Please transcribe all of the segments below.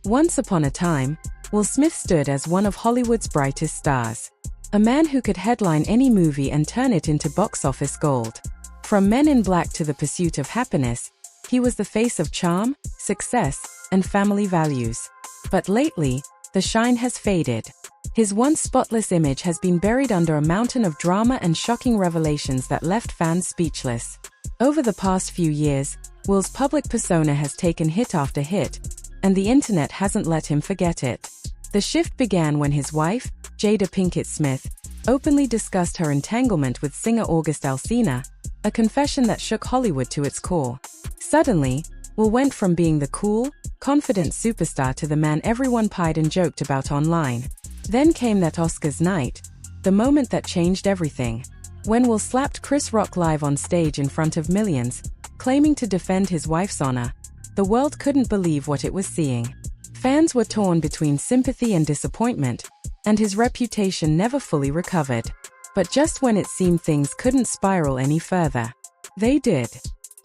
Once upon a time, Will Smith stood as one of Hollywood's brightest stars. A man who could headline any movie and turn it into box office gold. From Men in Black to The Pursuit of Happiness, he was the face of charm, success, and family values. But lately, the shine has faded. His once spotless image has been buried under a mountain of drama and shocking revelations that left fans speechless. Over the past few years, Will's public persona has taken hit after hit, and the internet hasn't let him forget it. The shift began when his wife, Jada Pinkett Smith, openly discussed her entanglement with singer August Alsina, a confession that shook Hollywood to its core. Suddenly, Will went from being the cool, confident superstar to the man everyone pied and joked about online. Then came that Oscars night, the moment that changed everything. When Will slapped Chris Rock live on stage in front of millions, claiming to defend his wife's honor, the world couldn't believe what it was seeing. Fans were torn between sympathy and disappointment, and his reputation never fully recovered. But just when it seemed things couldn't spiral any further, they did.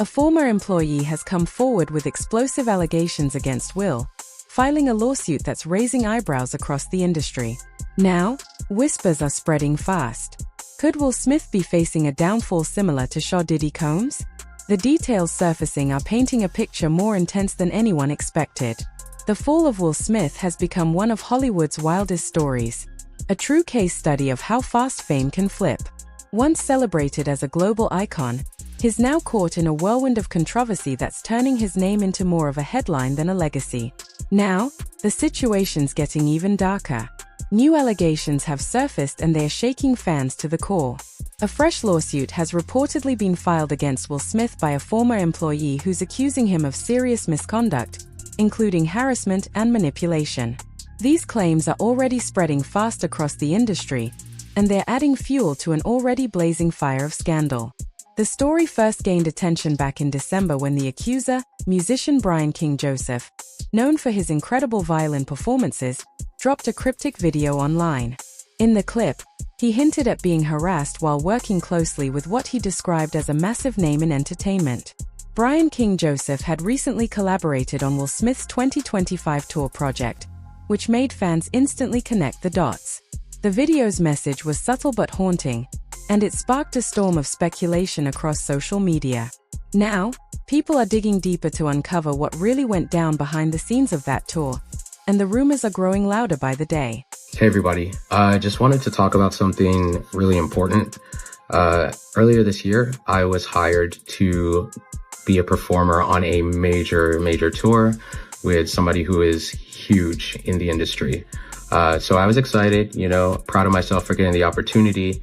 A former employee has come forward with explosive allegations against Will, filing a lawsuit that's raising eyebrows across the industry. Now, whispers are spreading fast. Could Will Smith be facing a downfall similar to Diddy Combs? The details surfacing are painting a picture more intense than anyone expected. The fall of Will Smith has become one of Hollywood's wildest stories. A true case study of how fast fame can flip. Once celebrated as a global icon, he's now caught in a whirlwind of controversy that's turning his name into more of a headline than a legacy. Now, the situation's getting even darker. New allegations have surfaced and they're shaking fans to the core. A fresh lawsuit has reportedly been filed against Will Smith by a former employee who's accusing him of serious misconduct, including harassment and manipulation. These claims are already spreading fast across the industry, and they're adding fuel to an already blazing fire of scandal. The story first gained attention back in December when the accuser, musician Brian King Joseph, known for his incredible violin performances, dropped a cryptic video online. In the clip, he hinted at being harassed while working closely with what he described as a massive name in entertainment. Brian King Joseph had recently collaborated on Will Smith's 2025 tour project, which made fans instantly connect the dots. The video's message was subtle but haunting, and it sparked a storm of speculation across social media. Now, people are digging deeper to uncover what really went down behind the scenes of that tour, and the rumors are growing louder by the day. Hey everybody, I just wanted to talk about something really important. Earlier this year, I was hired to be a performer on a major tour with somebody who is huge in the industry. So I was excited, proud of myself for getting the opportunity.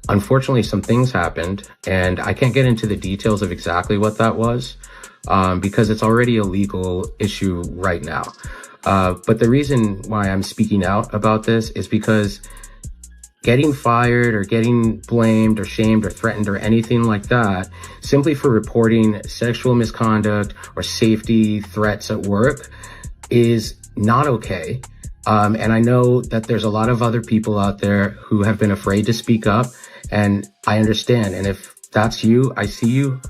Unfortunately, some things happened, and I can't get into the details of exactly what that was, because it's already a legal issue right now. But the reason why I'm speaking out about this is because getting fired or getting blamed or shamed or threatened or anything like that simply for reporting sexual misconduct or safety threats at work is not okay. And I know that there's a lot of other people out there who have been afraid to speak up, and I understand. And if that's you, I see you.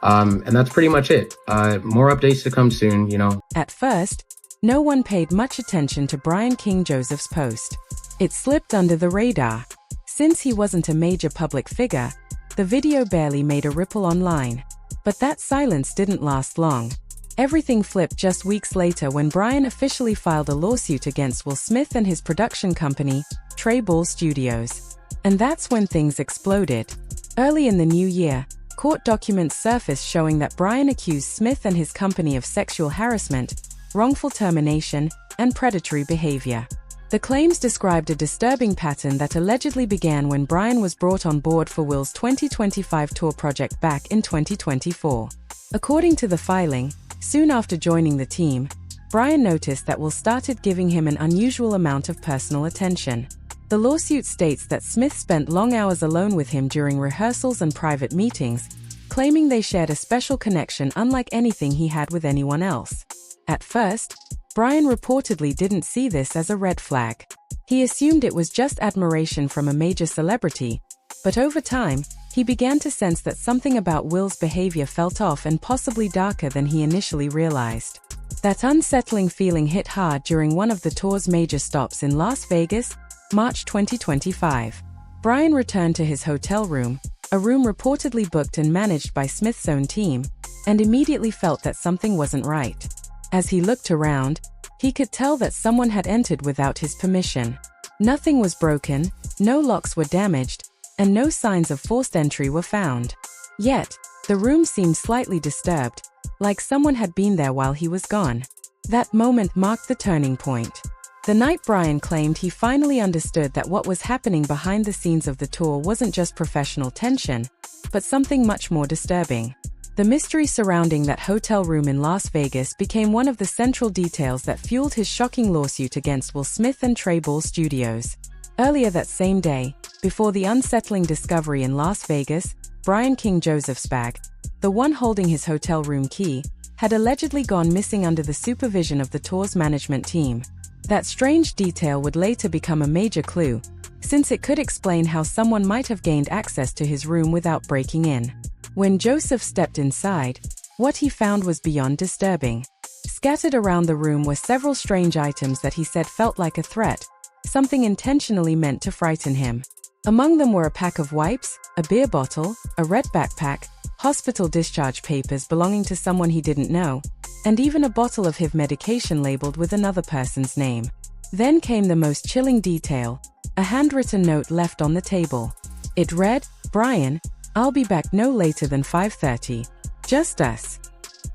And that's pretty much it. More updates to come soon, At first, no one paid much attention to Brian King Joseph's post. It slipped under the radar. Since he wasn't a major public figure, the video barely made a ripple online. But that silence didn't last long. Everything flipped just weeks later when Brian officially filed a lawsuit against Will Smith and his production company, Trey Ball Studios. And that's when things exploded. Early in the new year, court documents surfaced showing that Brian accused Smith and his company of sexual harassment, wrongful termination, and predatory behavior. The claims described a disturbing pattern that allegedly began when Brian was brought on board for Will's 2025 tour project back in 2024. According to the filing, soon after joining the team, Brian noticed that Will started giving him an unusual amount of personal attention. The lawsuit states that Smith spent long hours alone with him during rehearsals and private meetings, claiming they shared a special connection unlike anything he had with anyone else. At first, Brian reportedly didn't see this as a red flag. He assumed it was just admiration from a major celebrity, but over time, he began to sense that something about Will's behavior felt off and possibly darker than he initially realized. That unsettling feeling hit hard during one of the tour's major stops in Las Vegas, March 2025. Brian returned to his hotel room, a room reportedly booked and managed by Smith's own team, and immediately felt that something wasn't right. As he looked around, he could tell that someone had entered without his permission. Nothing was broken, no locks were damaged, and no signs of forced entry were found. Yet, the room seemed slightly disturbed, like someone had been there while he was gone. That moment marked the turning point. The night Brian claimed he finally understood that what was happening behind the scenes of the tour wasn't just professional tension, but something much more disturbing. The mystery surrounding that hotel room in Las Vegas became one of the central details that fueled his shocking lawsuit against Will Smith and Trey Ball Studios. Earlier that same day, before the unsettling discovery in Las Vegas, Brian King Joseph's bag, the one holding his hotel room key, had allegedly gone missing under the supervision of the tour's management team. That strange detail would later become a major clue, since it could explain how someone might have gained access to his room without breaking in. When Joseph stepped inside, what he found was beyond disturbing. Scattered around the room were several strange items that he said felt like a threat, something intentionally meant to frighten him. Among them were a pack of wipes, a beer bottle, a red backpack, hospital discharge papers belonging to someone he didn't know, and even a bottle of HIV medication labeled with another person's name. Then came the most chilling detail, a handwritten note left on the table. It read, "Brian, I'll be back no later than 5:30. Just us."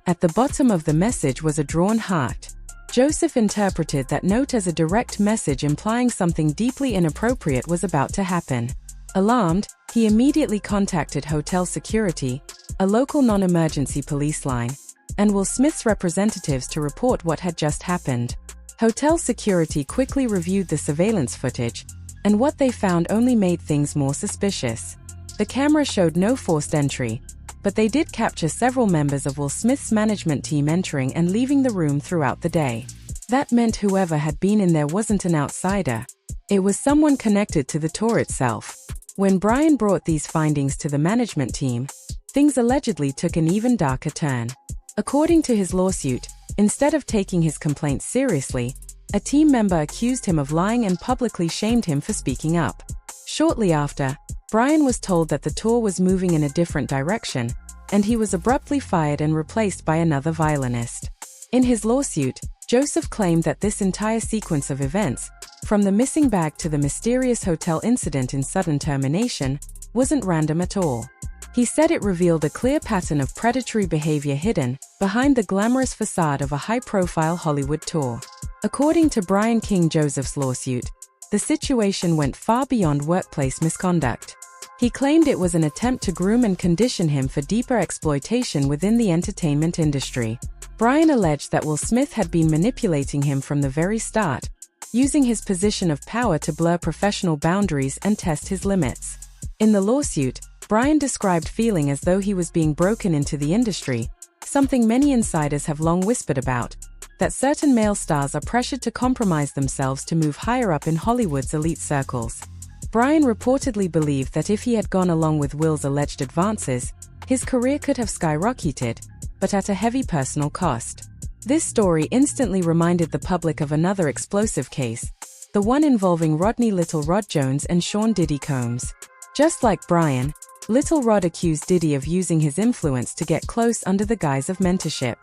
At the bottom of the message was a drawn heart. Joseph interpreted that note as a direct message implying something deeply inappropriate was about to happen. Alarmed, he immediately contacted hotel security, a local non-emergency police line, and Will Smith's representatives to report what had just happened. Hotel security quickly reviewed the surveillance footage, and what they found only made things more suspicious. The camera showed no forced entry, but they did capture several members of Will Smith's management team entering and leaving the room throughout the day. That meant whoever had been in there wasn't an outsider. It was someone connected to the tour itself. When Brian brought these findings to the management team, things allegedly took an even darker turn. According to his lawsuit, instead of taking his complaints seriously, a team member accused him of lying and publicly shamed him for speaking up. Shortly after, Brian was told that the tour was moving in a different direction, and he was abruptly fired and replaced by another violinist. In his lawsuit, Joseph claimed that this entire sequence of events, from the missing bag to the mysterious hotel incident in sudden termination, wasn't random at all. He said it revealed a clear pattern of predatory behavior hidden behind the glamorous facade of a high-profile Hollywood tour. According to Brian King Joseph's lawsuit, the situation went far beyond workplace misconduct. He claimed it was an attempt to groom and condition him for deeper exploitation within the entertainment industry. Brian alleged that Will Smith had been manipulating him from the very start, using his position of power to blur professional boundaries and test his limits. In the lawsuit, Brian described feeling as though he was being broken into the industry, something many insiders have long whispered about, that certain male stars are pressured to compromise themselves to move higher up in Hollywood's elite circles. Brian reportedly believed that if he had gone along with Will's alleged advances, his career could have skyrocketed, but at a heavy personal cost. This story instantly reminded the public of another explosive case, the one involving Rodney Little Rod Jones and Sean Diddy Combs. Just like Brian, Little Rod accused Diddy of using his influence to get close under the guise of mentorship.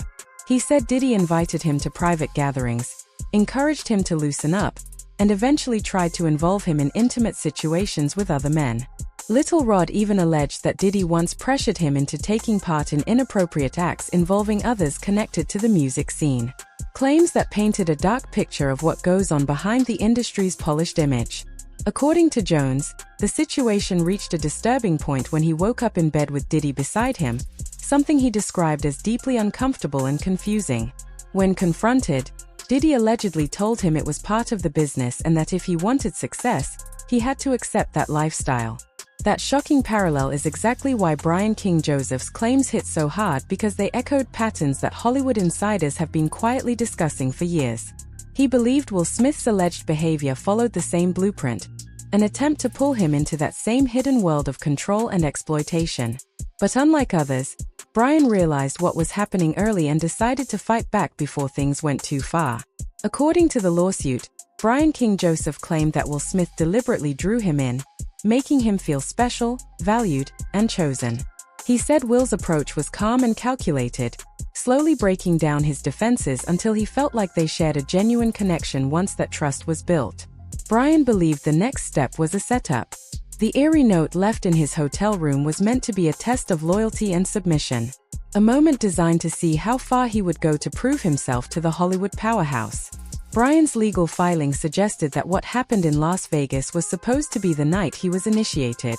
He said Diddy invited him to private gatherings, encouraged him to loosen up, and eventually tried to involve him in intimate situations with other men. Little Rod even alleged that Diddy once pressured him into taking part in inappropriate acts involving others connected to the music scene. Claims that painted a dark picture of what goes on behind the industry's polished image. According to Jones, the situation reached a disturbing point when he woke up in bed with Diddy beside him, something he described as deeply uncomfortable and confusing. When confronted, Diddy allegedly told him it was part of the business and that if he wanted success, he had to accept that lifestyle. That shocking parallel is exactly why Brian King Joseph's claims hit so hard, because they echoed patterns that Hollywood insiders have been quietly discussing for years. He believed Will Smith's alleged behavior followed the same blueprint, an attempt to pull him into that same hidden world of control and exploitation. But unlike others, Brian realized what was happening early and decided to fight back before things went too far. According to the lawsuit, Brian King Joseph claimed that Will Smith deliberately drew him in, making him feel special, valued, and chosen. He said Will's approach was calm and calculated, slowly breaking down his defenses until he felt like they shared a genuine connection once that trust was built. Brian believed the next step was a setup. The eerie note left in his hotel room was meant to be a test of loyalty and submission, a moment designed to see how far he would go to prove himself to the Hollywood powerhouse. Brian's legal filing suggested that what happened in Las Vegas was supposed to be the night he was initiated,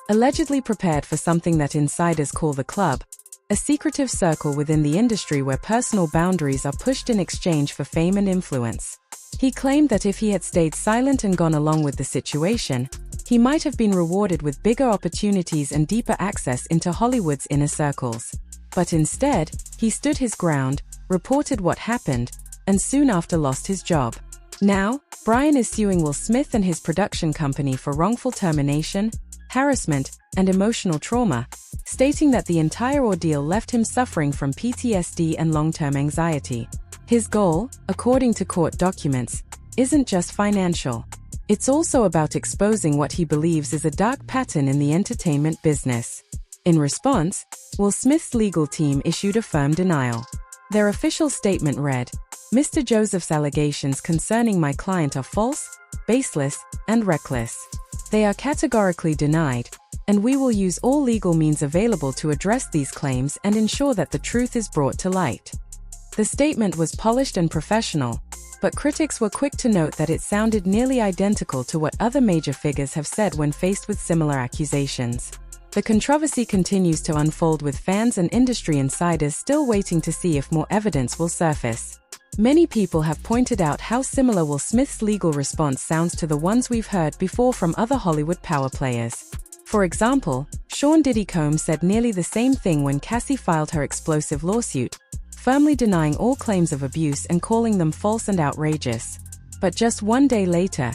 allegedly prepared for something that insiders call the club, a secretive circle within the industry where personal boundaries are pushed in exchange for fame and influence. He claimed that if he had stayed silent and gone along with the situation, he might have been rewarded with bigger opportunities and deeper access into Hollywood's inner circles. But instead, he stood his ground, reported what happened, and soon after lost his job. Now, Brian is suing Will Smith and his production company for wrongful termination, harassment, and emotional trauma, stating that the entire ordeal left him suffering from PTSD and long-term anxiety. His goal, according to court documents, isn't just financial. It's also about exposing what he believes is a dark pattern in the entertainment business. In response, Will Smith's legal team issued a firm denial. Their official statement read, "Mr. Joseph's allegations concerning my client are false, baseless, and reckless. They are categorically denied, and we will use all legal means available to address these claims and ensure that the truth is brought to light." The statement was polished and professional, but critics were quick to note that it sounded nearly identical to what other major figures have said when faced with similar accusations. The controversy continues to unfold, with fans and industry insiders still waiting to see if more evidence will surface. Many people have pointed out how similar Will Smith's legal response sounds to the ones we've heard before from other Hollywood power players. For example, Sean Diddy Combs said nearly the same thing when Cassie filed her explosive lawsuit, firmly denying all claims of abuse and calling them false and outrageous. But just one day later,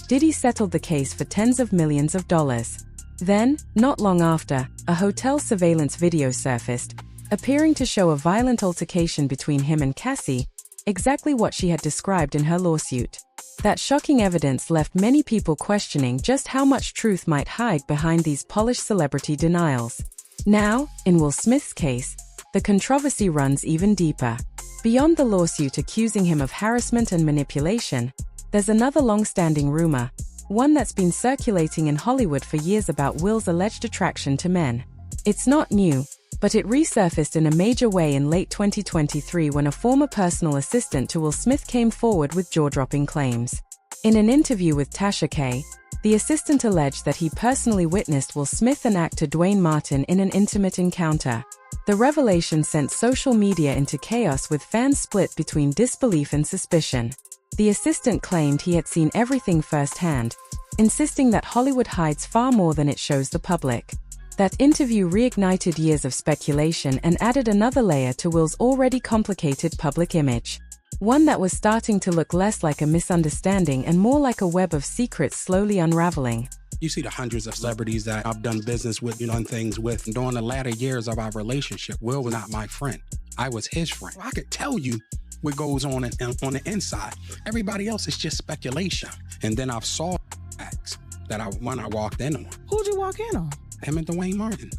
Diddy settled the case for tens of millions of dollars. Then, not long after, a hotel surveillance video surfaced, appearing to show a violent altercation between him and Cassie, exactly what she had described in her lawsuit. That shocking evidence left many people questioning just how much truth might hide behind these polished celebrity denials. Now, in Will Smith's case, the controversy runs even deeper. Beyond the lawsuit accusing him of harassment and manipulation, there's another long-standing rumor, one that's been circulating in Hollywood for years, about Will's alleged attraction to men. It's not new, but it resurfaced in a major way in late 2023 when a former personal assistant to Will Smith came forward with jaw-dropping claims. In an interview with Tasha K., the assistant alleged that he personally witnessed Will Smith and actor Dwayne Martin in an intimate encounter. The revelation sent social media into chaos, with fans split between disbelief and suspicion. The assistant claimed he had seen everything firsthand, insisting that Hollywood hides far more than it shows the public. That interview reignited years of speculation and added another layer to Will's already complicated public image. One that was starting to look less like a misunderstanding and more like a web of secrets slowly unraveling. You see the hundreds of celebrities that I've done business with, done things with. During the latter years of our relationship, Will was not my friend. I was his friend. I could tell you what goes on the inside. Everybody else is just speculation. And then I saw acts that when I walked in on. Who'd you walk in on? Him and Dwayne Martin.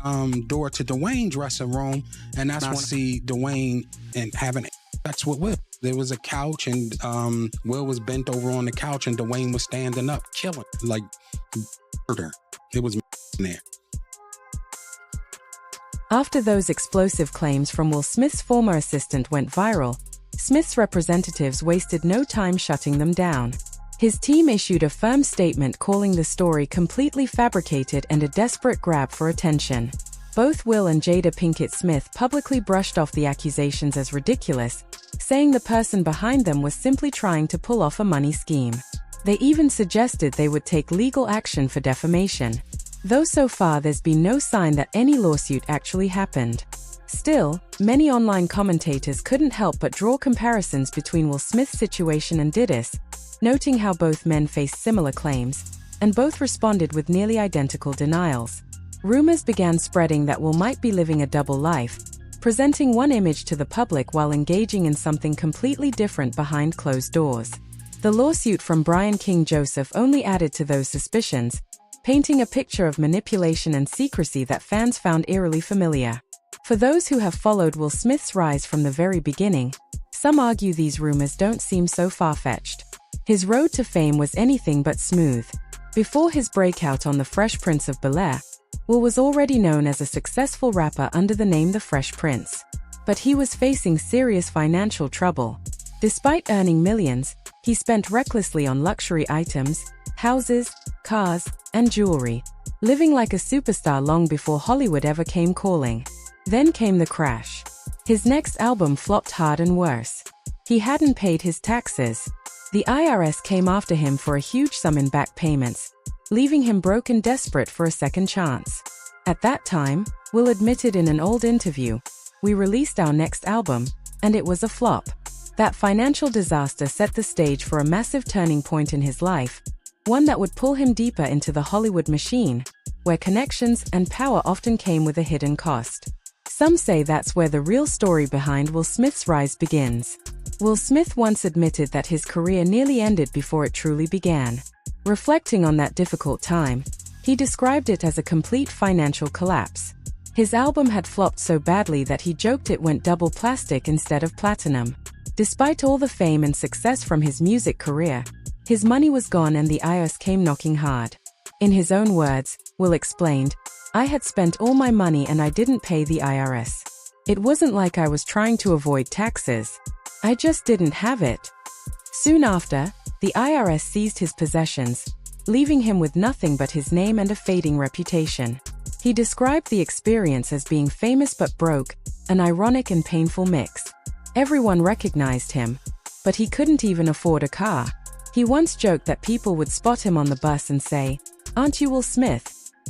Door to Dwayne dressing room, and that's when I see Dwayne and having sex with Will. There was a couch, and Will was bent over on the couch, and Dwayne was standing up, killing, like murder. It was there. After those explosive claims from Will Smith's former assistant went viral, Smith's representatives wasted no time shutting them down. His team issued a firm statement calling the story completely fabricated and a desperate grab for attention. Both Will and Jada Pinkett Smith publicly brushed off the accusations as ridiculous, saying the person behind them was simply trying to pull off a money scheme. They even suggested they would take legal action for defamation, though so far there's been no sign that any lawsuit actually happened. Still, many online commentators couldn't help but draw comparisons between Will Smith's situation and Diddy's, noting how both men faced similar claims, and both responded with nearly identical denials. Rumors began spreading that Will might be living a double life, presenting one image to the public while engaging in something completely different behind closed doors. The lawsuit from Brian King Joseph only added to those suspicions, painting a picture of manipulation and secrecy that fans found eerily familiar. For those who have followed Will Smith's rise from the very beginning, some argue these rumors don't seem so far-fetched. His road to fame was anything but smooth. Before his breakout on The Fresh Prince of Bel-Air, Will was already known as a successful rapper under the name The Fresh Prince. But he was facing serious financial trouble. Despite earning millions, he spent recklessly on luxury items, houses, cars, and jewelry, living like a superstar long before Hollywood ever came calling. Then came the crash. His next album flopped hard and worse. He hadn't paid his taxes. The IRS came after him for a huge sum in back payments, leaving him broke and desperate for a second chance. At that time, Will admitted in an old interview, "We released our next album, and it was a flop." That financial disaster set the stage for a massive turning point in his life, one that would pull him deeper into the Hollywood machine, where connections and power often came with a hidden cost. Some say that's where the real story behind Will Smith's rise begins. Will Smith once admitted that his career nearly ended before it truly began. Reflecting on that difficult time, he described it as a complete financial collapse. His album had flopped so badly that he joked it went double plastic instead of platinum. Despite all the fame and success from his music career, his money was gone and the IRS came knocking hard. In his own words, Will explained, "I had spent all my money and I didn't pay the IRS. It wasn't like I was trying to avoid taxes. I just didn't have it." Soon after, the IRS seized his possessions, leaving him with nothing but his name and a fading reputation. He described the experience as being famous but broke, an ironic and painful mix. Everyone recognized him, but he couldn't even afford a car. He once joked that people would spot him on the bus and say, "Aren't you Will Smith?"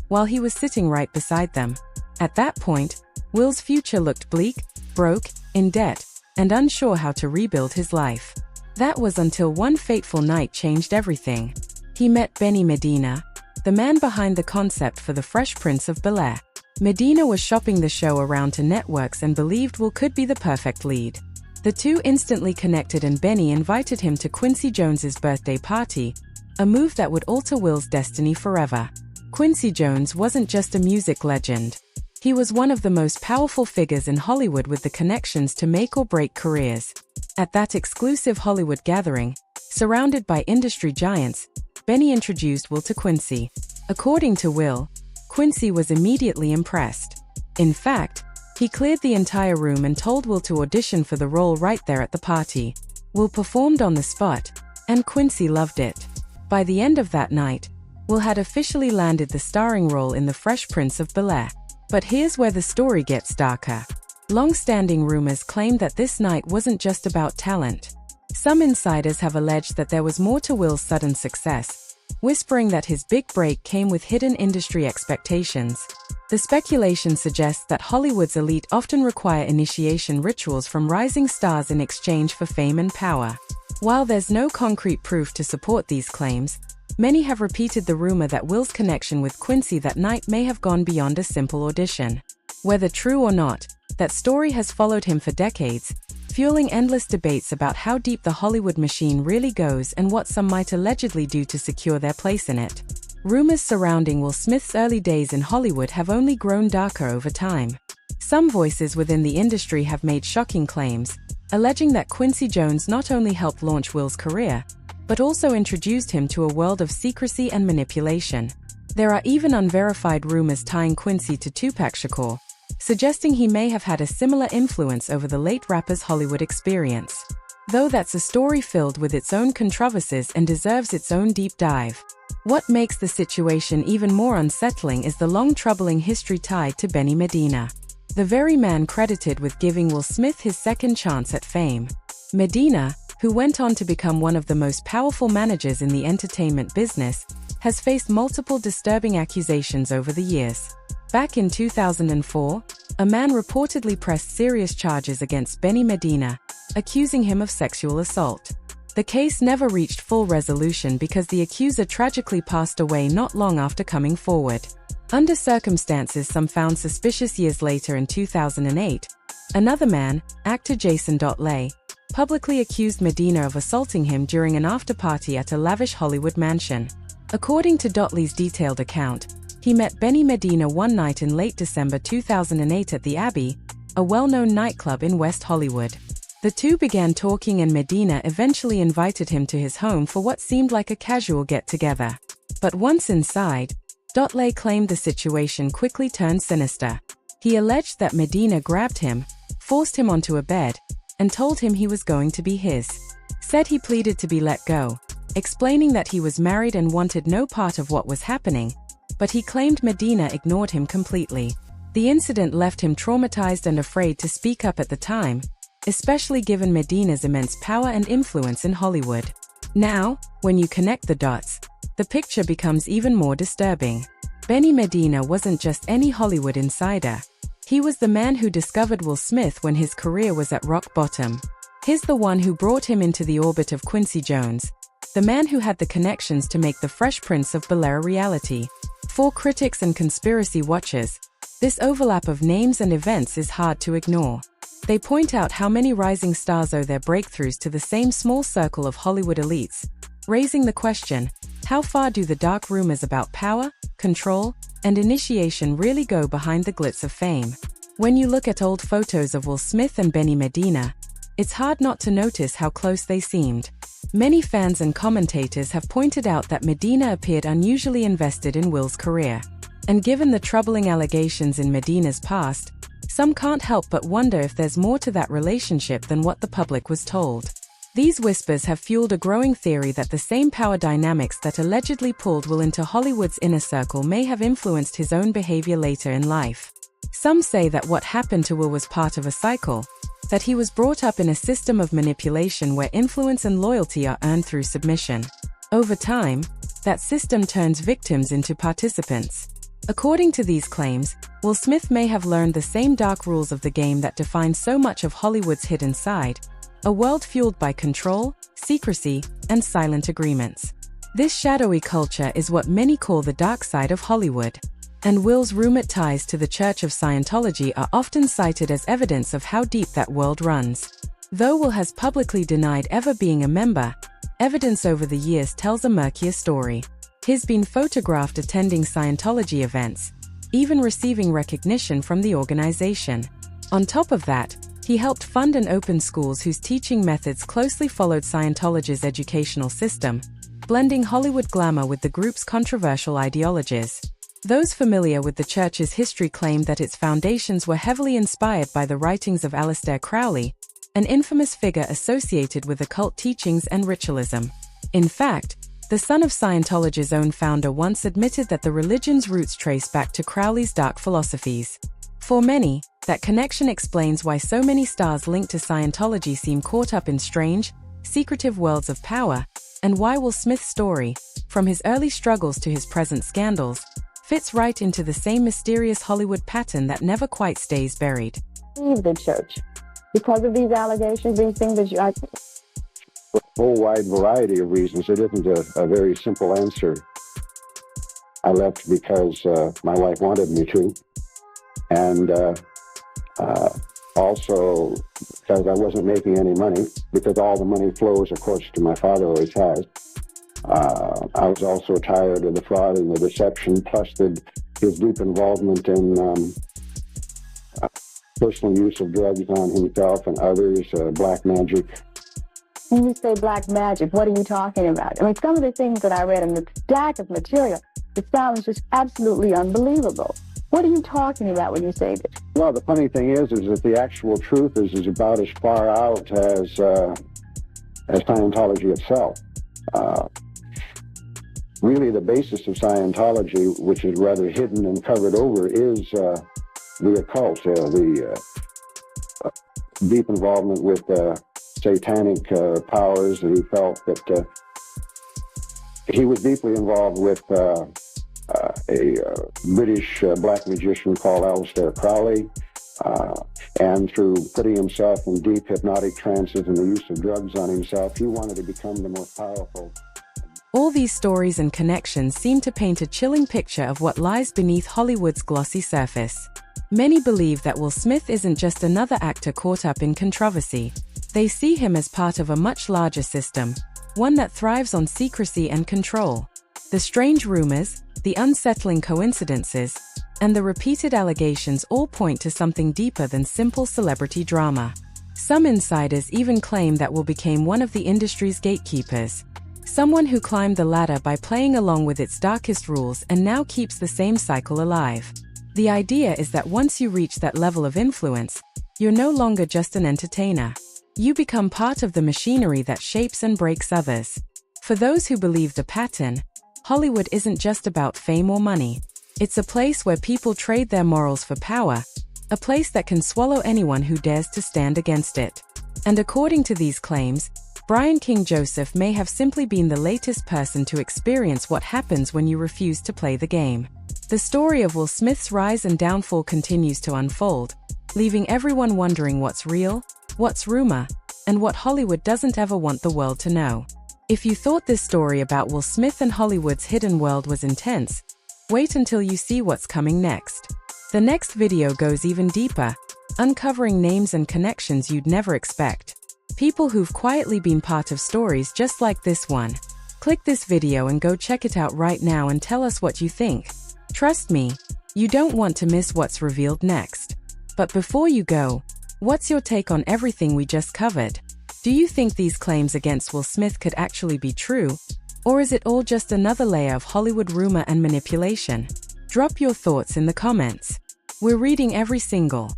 while he was sitting right beside them. At that point, Will's future looked bleak, broke, in debt, and unsure how to rebuild his life. That was until one fateful night changed everything. He met Benny Medina, the man behind the concept for The Fresh Prince of Bel-Air. Medina was shopping the show around to networks and believed Will could be the perfect lead. The two instantly connected and Benny invited him to Quincy Jones's birthday party, a move that would alter Will's destiny forever. Quincy Jones wasn't just a music legend. He was one of the most powerful figures in Hollywood with the connections to make or break careers. At that exclusive Hollywood gathering, surrounded by industry giants, Benny introduced Will to Quincy. According to Will, Quincy was immediately impressed. In fact, he cleared the entire room and told Will to audition for the role right there at the party. Will performed on the spot, and Quincy loved it. By the end of that night, Will had officially landed the starring role in The Fresh Prince of Bel-Air. But here's where the story gets darker. Long-standing rumors claim that this night wasn't just about talent. Some insiders have alleged that there was more to Will's sudden success, whispering that his big break came with hidden industry expectations. The speculation suggests that Hollywood's elite often require initiation rituals from rising stars in exchange for fame and power. While there's no concrete proof to support these claims, many have repeated the rumor that Will's connection with Quincy that night may have gone beyond a simple audition. Whether true or not, that story has followed him for decades, fueling endless debates about how deep the Hollywood machine really goes and what some might allegedly do to secure their place in it. Rumors surrounding Will Smith's early days in Hollywood have only grown darker over time. Some voices within the industry have made shocking claims, alleging that Quincy Jones not only helped launch Will's career, but also introduced him to a world of secrecy and manipulation. There are even unverified rumors tying Quincy to Tupac Shakur, suggesting he may have had a similar influence over the late rapper's Hollywood experience. Though that's a story filled with its own controversies and deserves its own deep dive. What makes the situation even more unsettling is the long troubling history tied to Benny Medina, the very man credited with giving Will Smith his second chance at fame. Medina, who went on to become one of the most powerful managers in the entertainment business, has faced multiple disturbing accusations over the years. Back in 2004, a man reportedly pressed serious charges against Benny Medina, accusing him of sexual assault. The case never reached full resolution because the accuser tragically passed away not long after coming forward. Under circumstances some found suspicious years later in 2008, another man, actor Jason Dotley, publicly accused Medina of assaulting him during an after-party at a lavish Hollywood mansion. According to Dotley's detailed account, he met Benny Medina one night in late December 2008 at the Abbey, a well-known nightclub in West Hollywood. The two began talking and Medina eventually invited him to his home for what seemed like a casual get-together. But once inside, Dotley claimed the situation quickly turned sinister. He alleged that Medina grabbed him, forced him onto a bed, and told him he was going to be his. Said he pleaded to be let go, explaining that he was married and wanted no part of what was happening, but he claimed Medina ignored him completely. The incident left him traumatized and afraid to speak up at the time, especially given Medina's immense power and influence in Hollywood. Now, when you connect the dots, the picture becomes even more disturbing. Benny Medina wasn't just any Hollywood insider. He was the man who discovered Will Smith when his career was at rock bottom. He's the one who brought him into the orbit of Quincy Jones, the man who had the connections to make the Fresh Prince of Bel-Air a reality. For critics and conspiracy watchers, this overlap of names and events is hard to ignore. They point out how many rising stars owe their breakthroughs to the same small circle of Hollywood elites, raising the question, how far do the dark rumors about power, control, and initiation really go behind the glitz of fame? When you look at old photos of Will Smith and Benny Medina, it's hard not to notice how close they seemed. Many fans and commentators have pointed out that Medina appeared unusually invested in Will's career. And given the troubling allegations in Medina's past, some can't help but wonder if there's more to that relationship than what the public was told. These whispers have fueled a growing theory that the same power dynamics that allegedly pulled Will into Hollywood's inner circle may have influenced his own behavior later in life. Some say that what happened to Will was part of a cycle, that he was brought up in a system of manipulation where influence and loyalty are earned through submission. Over time, that system turns victims into participants. According to these claims, Will Smith may have learned the same dark rules of the game that define so much of Hollywood's hidden side, a world fueled by control, secrecy, and silent agreements. This shadowy culture is what many call the dark side of Hollywood. And Will's rumored ties to the Church of Scientology are often cited as evidence of how deep that world runs. Though Will has publicly denied ever being a member, evidence over the years tells a murkier story. He's been photographed attending Scientology events, even receiving recognition from the organization. On top of that, he helped fund and open schools whose teaching methods closely followed Scientology's educational system, blending Hollywood glamour with the group's controversial ideologies. Those familiar with the church's history claim that its foundations were heavily inspired by the writings of Aleister Crowley, an infamous figure associated with occult teachings and ritualism. In fact, the son of Scientology's own founder once admitted that the religion's roots trace back to Crowley's dark philosophies. For many, that connection explains why so many stars linked to Scientology seem caught up in strange, secretive worlds of power, and why Will Smith's story, from his early struggles to his present scandals, fits right into the same mysterious Hollywood pattern that never quite stays buried. Leave the church because of these allegations, these things that you... A whole wide variety of reasons. It isn't a very simple answer. I left because my wife wanted me to, and also because I wasn't making any money, because all the money flows, of course, to my father always has. I was also tired of the fraud and the deception, plus his deep involvement in personal use of drugs on himself and others, black magic. When you say black magic, what are you talking about? I mean, some of the things that I read in the stack of material, it sounds just absolutely unbelievable. What are you talking about when you say this? Well, the funny thing is that the actual truth is about as far out as Scientology itself. Really, the basis of Scientology, which is rather hidden and covered over, is the occult, the deep involvement with satanic powers. That he felt that he was deeply involved with a British black magician called Aleister Crowley, and through putting himself in deep hypnotic trances and the use of drugs on himself, he wanted to become the most powerful. All these stories and connections seem to paint a chilling picture of what lies beneath Hollywood's glossy surface. Many believe that Will Smith isn't just another actor caught up in controversy. They see him as part of a much larger system, one that thrives on secrecy and control. The strange rumors, the unsettling coincidences, and the repeated allegations all point to something deeper than simple celebrity drama. Some insiders even claim that Will became one of the industry's gatekeepers, someone who climbed the ladder by playing along with its darkest rules and now keeps the same cycle alive. The idea is that once you reach that level of influence, you're no longer just an entertainer. You become part of the machinery that shapes and breaks others. For those who believe the pattern, Hollywood isn't just about fame or money. It's a place where people trade their morals for power, a place that can swallow anyone who dares to stand against it. And according to these claims, Brian King Joseph may have simply been the latest person to experience what happens when you refuse to play the game. The story of Will Smith's rise and downfall continues to unfold, leaving everyone wondering what's real, what's rumor, and what Hollywood doesn't ever want the world to know. If you thought this story about Will Smith and Hollywood's hidden world was intense, wait until you see what's coming next. The next video goes even deeper, uncovering names and connections you'd never expect. People who've quietly been part of stories just like this one. Click this video and go check it out right now and tell us what you think. Trust me, you don't want to miss what's revealed next. But before you go, what's your take on everything we just covered? Do you think these claims against Will Smith could actually be true? Or is it all just another layer of Hollywood rumor and manipulation? Drop your thoughts in the comments. We're reading every single